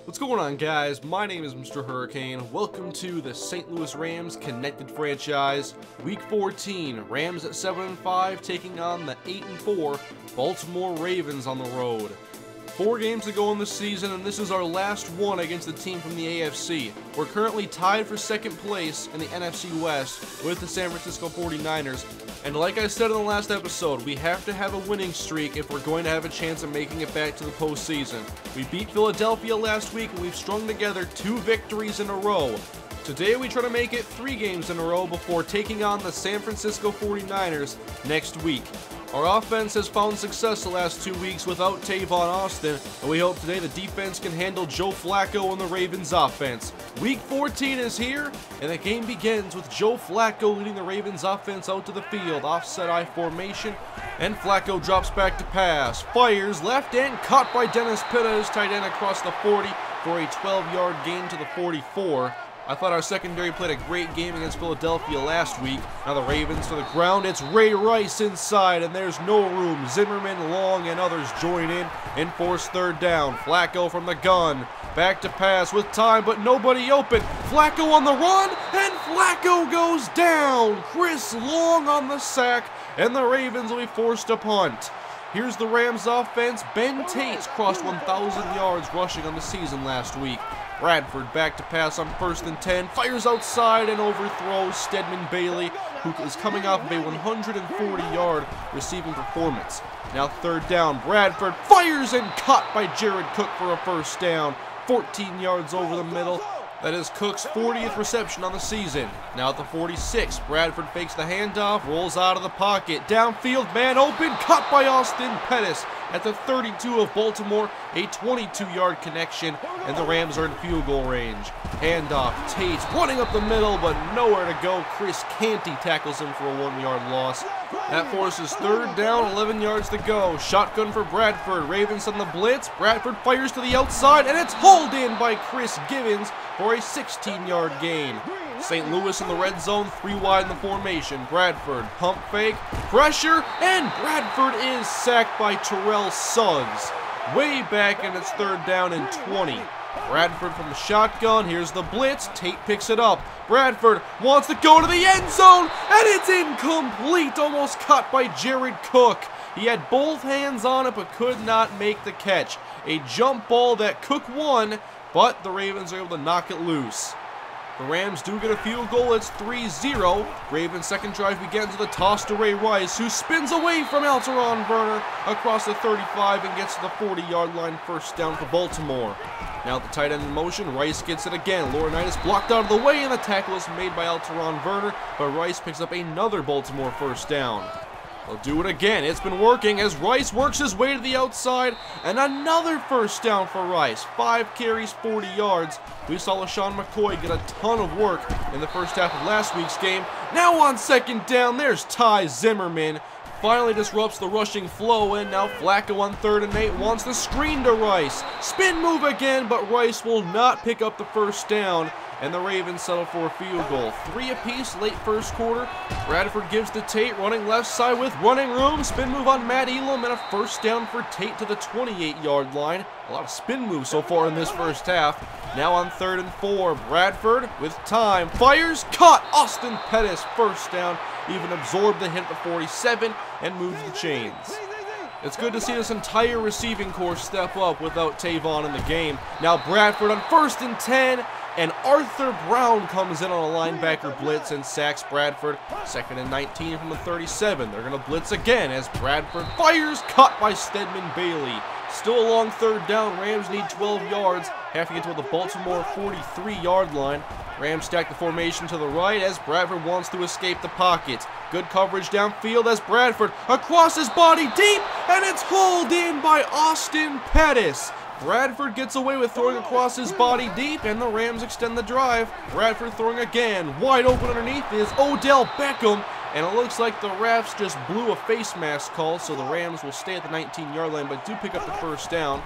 What's going on, guys? My name is MrHurriicane. Welcome to the St. Louis Rams Connected Franchise. Week 14, Rams at 7-5 taking on the 8-4 Baltimore Ravens on the road. 4 games to go in the season, and this is our last one against the team from the AFC. We're currently tied for second place in the NFC West with the San Francisco 49ers. And like I said in the last episode, we have to have a winning streak if we're going to have a chance of making it back to the postseason. We beat Philadelphia last week, and we've strung together 2 victories in a row. Today we try to make it 3 games in a row before taking on the San Francisco 49ers next week. Our offense has found success the last 2 weeks without Tavon Austin, and we hope today the defense can handle Joe Flacco and the Ravens offense. Week 14 is here, and the game begins with Joe Flacco leading the Ravens offense out to the field, offset I formation, and Flacco drops back to pass, fires left and caught by Dennis Pitta's tight end across the 40 for a 12-yard gain to the 44. I thought our secondary played a great game against Philadelphia last week. Now the Ravens to the ground. It's Ray Rice inside, and there's no room. Zimmerman, Long, and others join in and force third down. Flacco from the gun. Back to pass with time, but nobody open. Flacco on the run, and Flacco goes down. Chris Long on the sack, and the Ravens will be forced to punt. Here's the Rams offense. Ben Tate's crossed 1,000 yards rushing on the season last week. Bradford back to pass on 1st and 10, fires outside and overthrows Stedman Bailey, who is coming off of a 140-yard receiving performance. Now 3rd down, Bradford fires and caught by Jared Cook for a 1st down, 14 yards over the middle. That is Cook's 40th reception on the season. Now at the 46, Bradford fakes the handoff, rolls out of the pocket, downfield, man open, caught by Austin Pettis. At the 32 of Baltimore, a 22-yard connection, and the Rams are in field goal range. Handoff, Tate running up the middle, but nowhere to go. Chris Canty tackles him for a 1-yard loss. That forces 3rd down, 11 yards to go. Shotgun for Bradford. Ravens on the blitz. Bradford fires to the outside, and it's hauled in by Chris Givens for a 16-yard gain. St. Louis in the red zone, 3 wide in the formation. Bradford, pump fake, pressure, and Bradford is sacked by Terrell Suggs. Way back, and it's 3rd down and 20. Bradford from the shotgun, here's the blitz, Tate picks it up. Bradford wants to go to the end zone, and it's incomplete, almost caught by Jared Cook. He had both hands on it, but could not make the catch. A jump ball that Cook won, but the Ravens are able to knock it loose. The Rams do get a field goal. It's 3-0. Ravens' second drive begins with a toss to Ray Rice, who spins away from Alteron Werner across the 35 and gets to the 40-yard line, 1st down for Baltimore. Now the tight end in motion, Rice gets it again. Laurinaitis blocked out of the way, and the tackle is made by Alteron Werner, but Rice picks up another Baltimore 1st down. They'll do it again. It's been working as Rice works his way to the outside, and another 1st down for Rice. 5 carries, 40 yards. We saw LaShawn McCoy get a ton of work in the first half of last week's game. Now on 2nd down, there's Ty Zimmerman. Finally disrupts the rushing flow, and now Flacco on 3rd and 8 wants the screen to Rice. Spin move again, but Rice will not pick up the 1st down, and the Ravens settle for a field goal. 3 apiece late 1st quarter. Bradford gives to Tate, running left side with running room. Spin move on Matt Elam, and a 1st down for Tate to the 28-yard line. A lot of spin moves so far in this first half. Now on 3rd and 4, Bradford with time, fires, caught, Austin Pettis, 1st down, even absorbed the hit at the 47 and moves the chains. It's good to see this entire receiving corps step up without Tavon in the game. Now Bradford on 1st and 10, and Arthur Brown comes in on a linebacker blitz and sacks Bradford. 2nd and 19 from the 37. They're going to blitz again as Bradford fires, caught by Stedman Bailey. Still a long 3rd down. Rams need 12 yards. Have to get to the Baltimore 43-yard line. Rams stack the formation to the right as Bradford wants to escape the pocket. Good coverage downfield as Bradford across his body deep, and it's hauled in by Austin Pettis. Bradford gets away with throwing across his body deep, and the Rams extend the drive. Bradford throwing again. Wide open underneath is Odell Beckham, and it looks like the refs just blew a face mask call, so the Rams will stay at the 19-yard line, but do pick up the 1st down.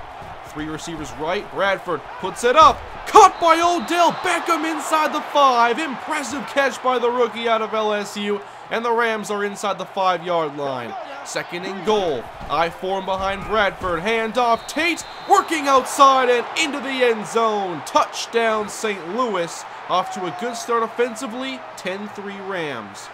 3 receivers right. Bradford puts it up. Caught by Odell Beckham inside the 5. Impressive catch by the rookie out of LSU. And the Rams are inside the 5-yard line. 2nd and goal. I form behind Bradford. Handoff. Tate working outside and into the end zone. Touchdown St. Louis. Off to a good start offensively. 10-3 Rams.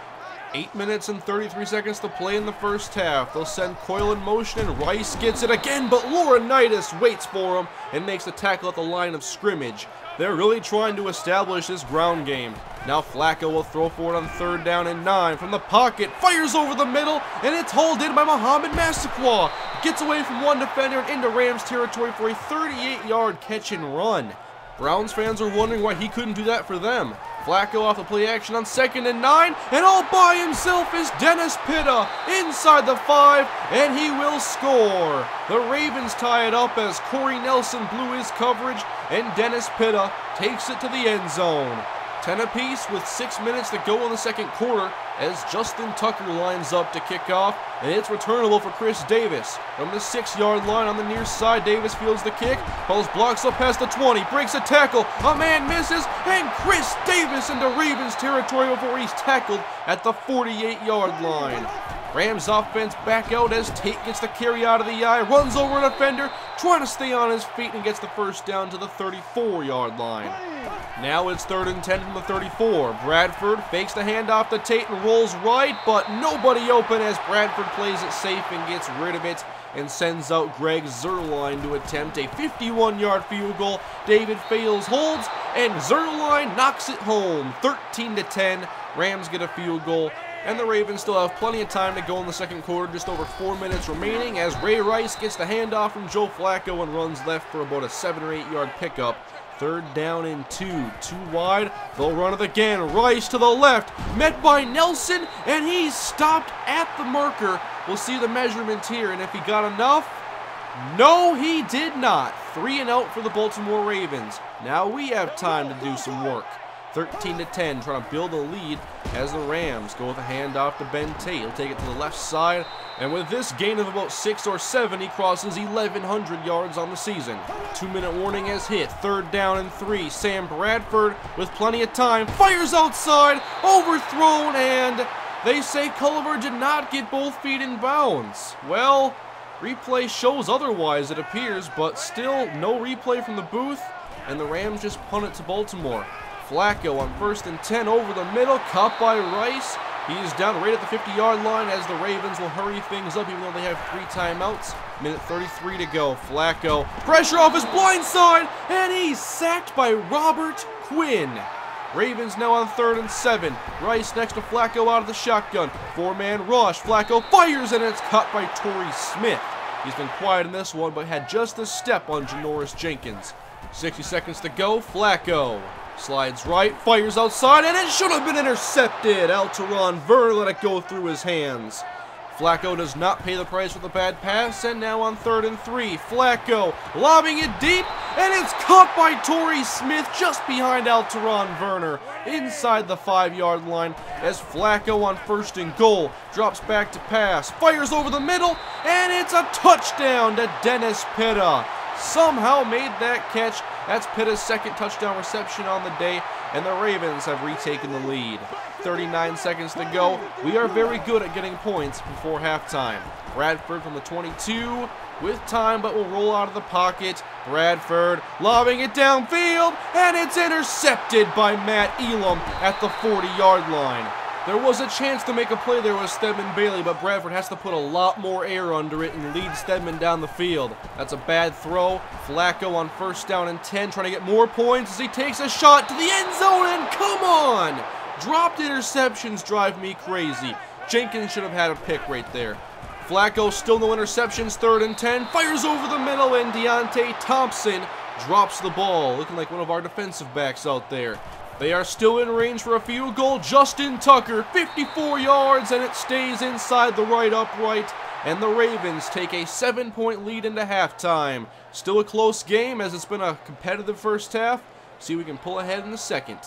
8 minutes and 33 seconds to play in the first half. They'll send Coyle in motion, and Rice gets it again, but Laurinaitis waits for him and makes the tackle at the line of scrimmage. They're really trying to establish this ground game. Now Flacco will throw for it on 3rd down and 9 from the pocket, fires over the middle, and it's hauled in by Mohamed Massaquoi. Gets away from one defender and into Rams territory for a 38-yard catch and run. Browns fans are wondering why he couldn't do that for them. Flacco off the play action on 2nd and 9, and all by himself is Dennis Pitta inside the 5, and he will score. The Ravens tie it up as Corey Nelson blew his coverage, and Dennis Pitta takes it to the end zone. 10 apiece with 6 minutes to go in the second quarter as Justin Tucker lines up to kick off, and it's returnable for Chris Davis. From the 6-yard line on the near side, Davis fields the kick, pulls blocks up past the 20, breaks a tackle, a man misses, and Chris Davis into Ravens territory before he's tackled at the 48-yard line. Rams offense back out as Tate gets the carry out of the eye, runs over a defender, trying to stay on his feet, and gets the first down to the 34-yard line. Now it's 3rd and 10 from the 34. Bradford fakes the handoff to Tate and rolls right, but nobody open as Bradford plays it safe and gets rid of it and sends out Greg Zuerlein to attempt a 51-yard field goal. David Fales holds, and Zuerlein knocks it home. 13-10. Rams get a field goal, and the Ravens still have plenty of time to go in the second quarter, just over 4 minutes remaining as Ray Rice gets the handoff from Joe Flacco and runs left for about a 7 or 8 yard pickup. 3rd down and 2. 2 wide. They'll run it again. Rice to the left. Met by Nelson, and he's stopped at the marker. We'll see the measurement here, and if he got enough. No, he did not. 3 and out for the Baltimore Ravens. Now we have time to do some work. 13-10, trying to build a lead as the Rams go with a handoff to Ben Tate. He'll take it to the left side, and with this gain of about 6 or 7, he crosses 1,100 yards on the season. 2-minute warning has hit. 3rd down and 3. Sam Bradford, with plenty of time, fires outside, overthrown, and they say Culliver did not get both feet in bounds. Well, replay shows otherwise, it appears, but still no replay from the booth, and the Rams just punt it to Baltimore. Flacco on 1st and 10 over the middle, caught by Rice. He's down right at the 50-yard line as the Ravens will hurry things up even though they have 3 timeouts. Minute 33 to go. Flacco, pressure off his blind side, and he's sacked by Robert Quinn. Ravens now on 3rd and 7. Rice next to Flacco out of the shotgun. 4-man rush. Flacco fires, and it's caught by Torrey Smith. He's been quiet in this one, but had just a step on Janoris Jenkins. 60 seconds to go. Flacco slides right, fires outside, and it should have been intercepted. Alteron Verner let it go through his hands. Flacco does not pay the price with a bad pass, and now on 3rd and 3. Flacco lobbing it deep, and it's caught by Torrey Smith just behind Alteron Verner inside the 5-yard line as Flacco on 1st and goal drops back to pass, fires over the middle, and it's a touchdown to Dennis Pitta. Somehow made that catch. That's Pitta's 2nd touchdown reception on the day, and the Ravens have retaken the lead. 39 seconds to go. We are very good at getting points before halftime. Bradford from the 22 with time, but will roll out of the pocket. Bradford lobbing it downfield, and it's intercepted by Matt Elam at the 40-yard line. There was a chance to make a play there with Stedman Bailey, but Bradford has to put a lot more air under it and lead Stedman down the field. That's a bad throw. Flacco on 1st down and 10, trying to get more points as he takes a shot to the end zone, and come on! Dropped interceptions drive me crazy. Jenkins should have had a pick right there. Flacco still no interceptions, 3rd and 10, fires over the middle, and Deontay Thompson drops the ball, looking like one of our defensive backs out there. They are still in range for a field goal. Justin Tucker, 54 yards, and it stays inside the right upright. And the Ravens take a 7-point lead into halftime. Still a close game as it's been a competitive first half. See if we can pull ahead in the second.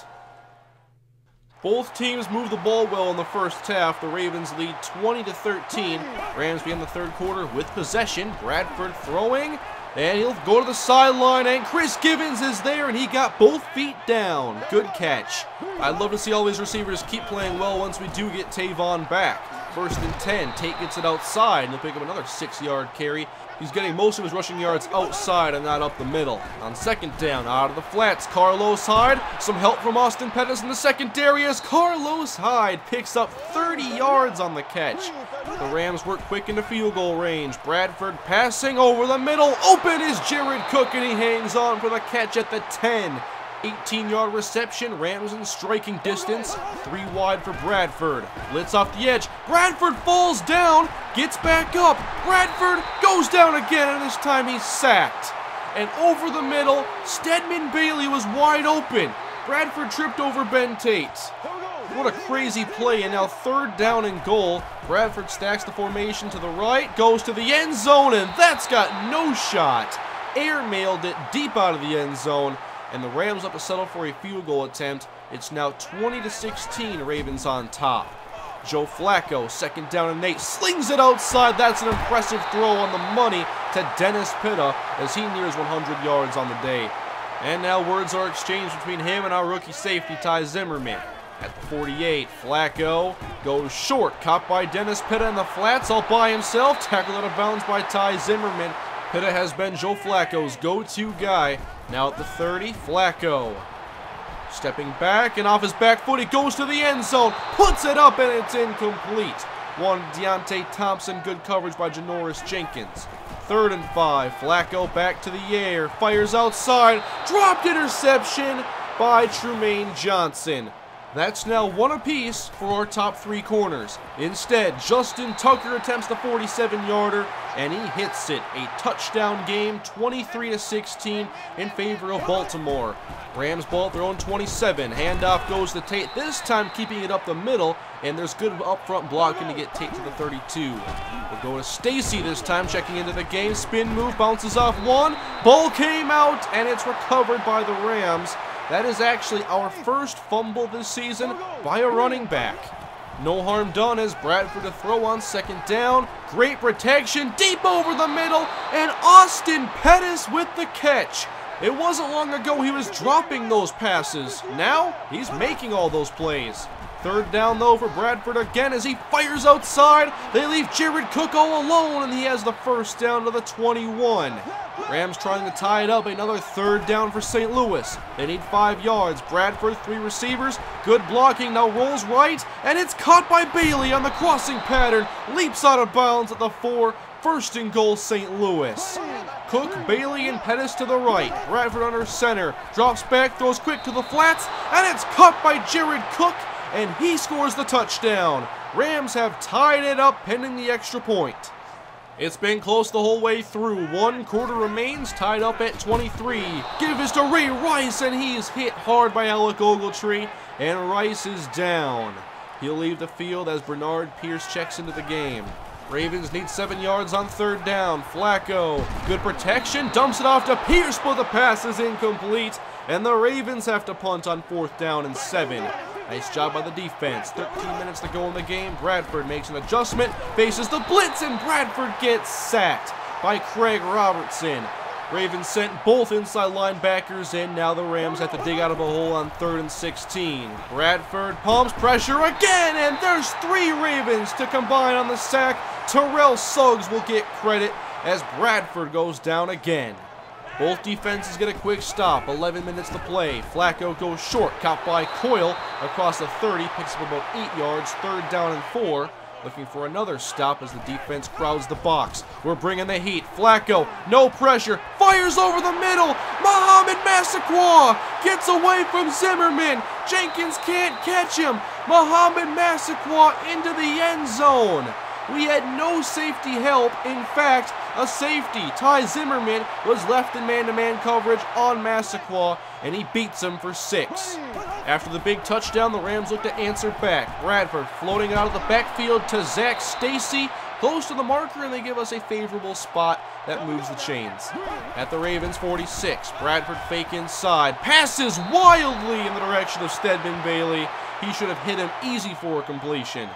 Both teams move the ball well in the first half. The Ravens lead 20-13. Rams begin the 3rd quarter with possession. Bradford throwing. And he'll go to the sideline, and Chris Givens is there, and he got both feet down. Good catch. I'd love to see all these receivers keep playing well once we do get Tavon back. First and 10. Tate gets it outside, and he'll pick up another 6-yard carry. He's getting most of his rushing yards outside and not up the middle. On second down, out of the flats, Carlos Hyde. Some help from Austin Pettis in the secondary as Carlos Hyde picks up 30 yards on the catch. The Rams work quick into field goal range. Bradford passing over the middle. Open is Jared Cook, and he hangs on for the catch at the 10. 18-yard reception, Rams in striking distance, 3 wide for Bradford. Blitz off the edge, Bradford falls down, gets back up, Bradford goes down again, and this time he's sacked. And over the middle, Stedman Bailey was wide open. Bradford tripped over Ben Tate. What a crazy play, and now 3rd down and goal. Bradford stacks the formation to the right, goes to the end zone, and that's got no shot. Air-mailed it deep out of the end zone. And the Rams have to settle for a field goal attempt. It's now 20-16, Ravens on top. Joe Flacco, 2nd down and 8, slings it outside. That's an impressive throw on the money to Dennis Pitta as he nears 100 yards on the day. And now words are exchanged between him and our rookie safety, Ty Zimmerman. At the 48, Flacco goes short, caught by Dennis Pitta in the flats all by himself, tackled out of bounds by Ty Zimmerman. Pitta has been Joe Flacco's go-to guy. Now at the 30, Flacco stepping back, and off his back foot he goes to the end zone, puts it up, and it's incomplete. One Deontay Thompson, good coverage by Janoris Jenkins. 3rd and 5, Flacco back to the air, fires outside, dropped interception by Trumaine Johnson. That's now 1 apiece for our top 3 corners. Instead, Justin Tucker attempts the 47-yarder, and he hits it. A touchdown game, 23-16 in favor of Baltimore. Rams ball at their own 27. Handoff goes to Tate, this time keeping it up the middle, and there's good up-front blocking to get Tate to the 32. We'll go to Stacy this time, checking into the game. Spin move, bounces off one. Ball came out, and it's recovered by the Rams. That is actually our first fumble this season by a running back. No harm done as Bradford to throw on 2nd down. Great protection, deep over the middle, and Austin Pettis with the catch. It wasn't long ago he was dropping those passes. Now, he's making all those plays. 3rd down, though, for Bradford again as he fires outside. They leave Jared Cook all alone, and he has the 1st down to the 21. Rams trying to tie it up. Another 3rd down for St. Louis. They need 5 yards. Bradford, 3 receivers. Good blocking. Now rolls right, and it's caught by Bailey on the crossing pattern. Leaps out of bounds at the 4. 1st and goal, St. Louis. Cook, Bailey, and Pettis to the right. Bradford under center. Drops back, throws quick to the flats, and it's caught by Jared Cook, and he scores the touchdown. Rams have tied it up pending the extra point. It's been close the whole way through. 1 quarter remains, tied up at 23. Give this to Ray Rice, and he's hit hard by Alec Ogletree, and Rice is down. He'll leave the field as Bernard Pierce checks into the game. Ravens need 7 yards on 3rd down. Flacco, good protection, dumps it off to Pierce, but the pass is incomplete, and the Ravens have to punt on 4th down and 7. Nice job by the defense. 13 minutes to go in the game. Bradford makes an adjustment, faces the blitz, and Bradford gets sacked by Craig Robertson. Ravens sent both inside linebackers in. Now the Rams have to dig out of a hole on 3rd and 16. Bradford pumps pressure again, and there's 3 Ravens to combine on the sack. Terrell Suggs will get credit as Bradford goes down again. Both defenses get a quick stop. 11 minutes to play. Flacco goes short, caught by Coyle across the 30, picks up about 8 yards. 3rd down and 4. Looking for another stop as the defense crowds the box. We're bringing the heat. Flacco, no pressure, fires over the middle. Mohamed Massaquoi gets away from Zimmerman. Jenkins can't catch him. Mohamed Massaquoi into the end zone. We had no safety help. In fact, a safety, Ty Zimmerman, was left in man-to-man coverage on Massaquoi, and he beats him for 6. After the big touchdown, the Rams look to answer back. Bradford floating out of the backfield to Zach Stacy, close to the marker, and they give us a favorable spot that moves the chains. At the Ravens 46, Bradford fake inside, passes wildly in the direction of Stedman Bailey. He should have hit him easy for a completion.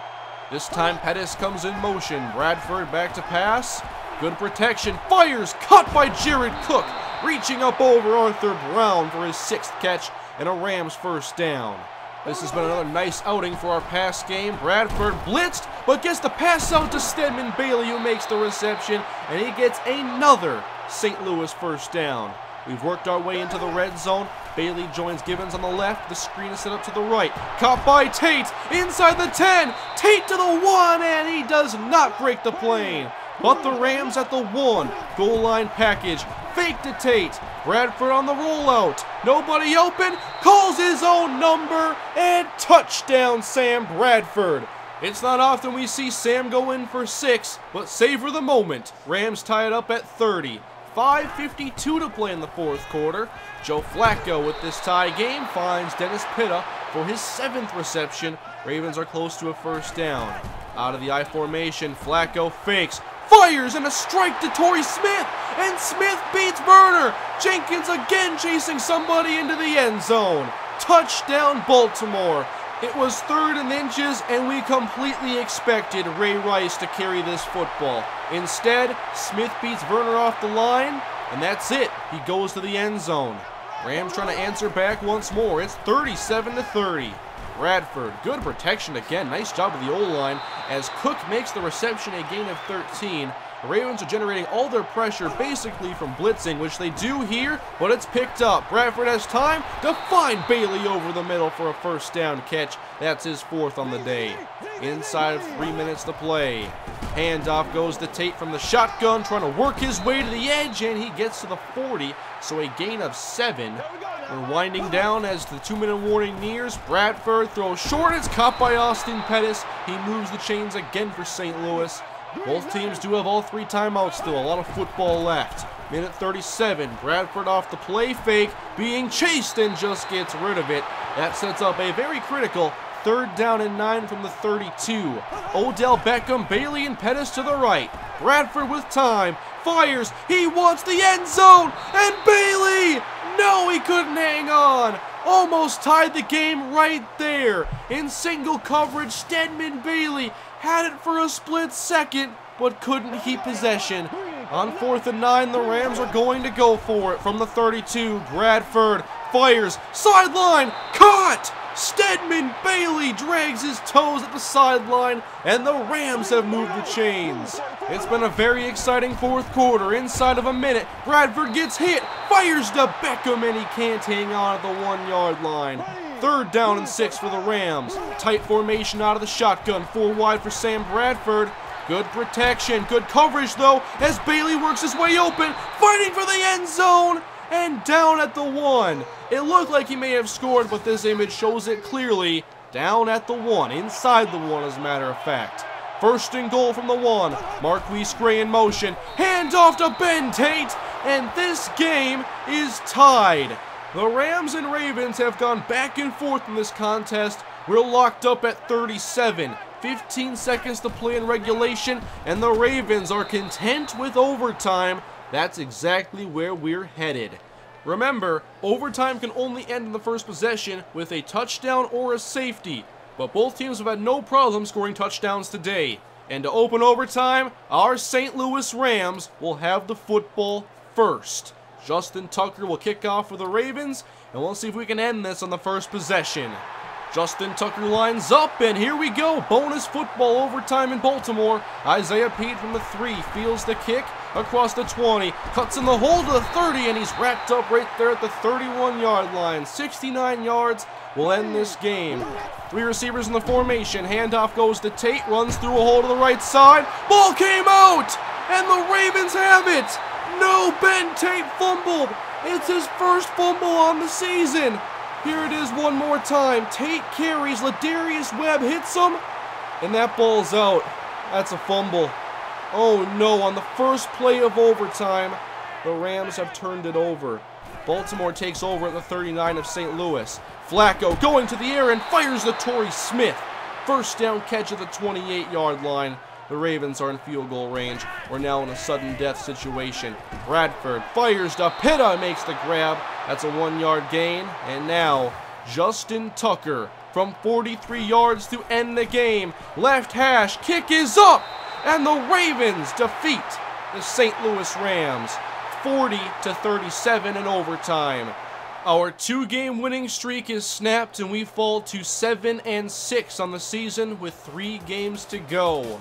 This time Pettis comes in motion. Bradford back to pass. Good protection. Fires. Caught by Jared Cook. Reaching up over Arthur Brown for his 6th catch and a Rams 1st down. This has been another nice outing for our pass game. Bradford blitzed, but gets the pass out to Stedman Bailey, who makes the reception, and he gets another St. Louis first down. We've worked our way into the red zone. Bailey joins Gibbons on the left. The screen is set up to the right. Caught by Tate inside the 10. Tate to the 1, and he does not break the plane. But the Rams at the 1. Goal line package. Fake to Tate. Bradford on the rollout. Nobody open. Calls his own number. And touchdown, Sam Bradford. It's not often we see Sam go in for 6, but savor the moment. Rams tie it up at 30. 5:52 to play in the fourth quarter. Joe Flacco with this tie game finds Dennis Pitta for his 7th reception. Ravens are close to a first down. Out of the I formation, Flacco fakes, fires, and a strike to Torrey Smith, and Smith beats Burner. Jenkins again chasing somebody into the end zone. Touchdown Baltimore. It was 3rd and inches, and we completely expected Ray Rice to carry this football. Instead, Smith beats Werner off the line, and that's it. He goes to the end zone. Rams trying to answer back once more. It's 37-30. Bradford, good protection again. Nice job of the O-line as Cook makes the reception, a gain of 13. The Ravens are generating all their pressure basically from blitzing, which they do here, but it's picked up. Bradford has time to find Bailey over the middle for a first down catch. That's his 4th on the day. Inside of 3 minutes to play. Handoff goes to Tate from the shotgun, trying to work his way to the edge, and he gets to the 40, so a gain of 7. We're winding down as the 2-minute warning nears. Bradford throws short. It's caught by Austin Pettis. He moves the chains again for St. Louis. Both teams do have all 3 timeouts still. A lot of football left. Minute 37. Bradford off the play fake, being chased and just gets rid of it. That sets up a very critical 3rd down and 9 from the 32. Odell Beckham, Bailey, and Pettis to the right. Bradford with time. Fires. He wants the end zone. And Bailey! No, he couldn't hang on. Almost tied the game right there. In single coverage, Stedman Bailey had it for a split second, but couldn't keep possession. On 4th and 9, the Rams are going to go for it from the 32. Bradford fires. Sideline. Caught! Stedman Bailey drags his toes at the sideline, and the Rams have moved the chains. It's been a very exciting fourth quarter. Inside of a minute, Bradford gets hit, fires to Beckham, and he can't hang on at the 1-yard line. 3rd down and 6 for the Rams. Tight formation out of the shotgun, 4 wide for Sam Bradford. Good protection, good coverage though, as Bailey works his way open, fighting for the end zone. And down at the 1. It looked like he may have scored, but this image shows it clearly. Down at the 1, inside the 1 as a matter of fact. 1st and goal from the 1. Marquise Gray in motion. Hand off to Ben Tate. And this game is tied. The Rams and Ravens have gone back and forth in this contest. We're locked up at 37. 15 seconds to play in regulation, and the Ravens are content with overtime. That's exactly where we're headed. Remember, overtime can only end in the first possession with a touchdown or a safety, but both teams have had no problem scoring touchdowns today. And to open overtime, our St. Louis Rams will have the football first. Justin Tucker will kick off for the Ravens, and we'll see if we can end this on the first possession. Justin Tucker lines up, and here we go. Bonus football overtime in Baltimore. Isaiah Pete from the 3 feels the kick across the 20. Cuts in the hole to the 30, and he's wrapped up right there at the 31-yard line. 69 yards will end this game. 3 receivers in the formation. Handoff goes to Tate. Runs through a hole to the right side. Ball came out, and the Ravens have it. No, Ben Tate fumbled. It's his first fumble on the season. Here it is one more time. Tate carries. Ladarius Webb hits him, and that ball's out. That's a fumble. Oh no, on the first play of overtime, the Rams have turned it over. Baltimore takes over at the 39 of St. Louis. Flacco going to the air and fires to Torrey Smith. First down catch at the 28-yard line. The Ravens are in field goal range. We're now in a sudden death situation. Bradford fires to Pitta and makes the grab. That's a 1-yard gain. And now, Justin Tucker from 43 yards to end the game. Left hash, kick is up, and the Ravens defeat the St. Louis Rams 40-37 in overtime. Our 2-game winning streak is snapped and we fall to 7-6 on the season with 3 games to go.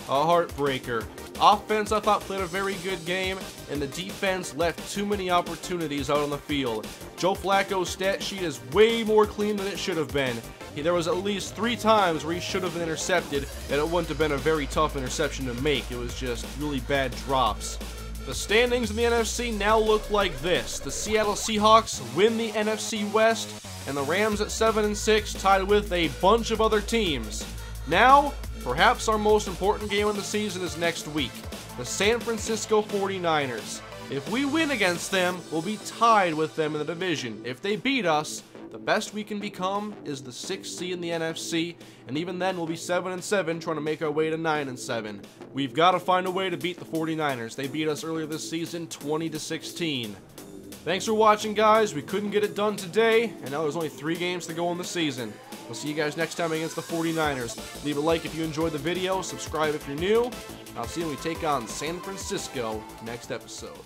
A heartbreaker. Offense, I thought, played a very good game, and the defense left too many opportunities out on the field. Joe Flacco's stat sheet is way more clean than it should have been. There was at least 3 times where he should have been intercepted, and it wouldn't have been a very tough interception to make. It was just really bad drops. The standings in the NFC now look like this. The Seattle Seahawks win the NFC West, and the Rams at 7-6 tied with a bunch of other teams. Now, perhaps our most important game of the season is next week, the San Francisco 49ers. If we win against them, we'll be tied with them in the division. If they beat us, the best we can become is the 6th seed in the NFC, and even then we'll be 7-7 trying to make our way to 9-7. We've got to find a way to beat the 49ers. They beat us earlier this season 20-16. Thanks for watching, guys. We couldn't get it done today, and now there's only 3 games to go in the season. We'll see you guys next time against the 49ers. Leave a like if you enjoyed the video, subscribe if you're new. I'll see you when we take on San Francisco next episode.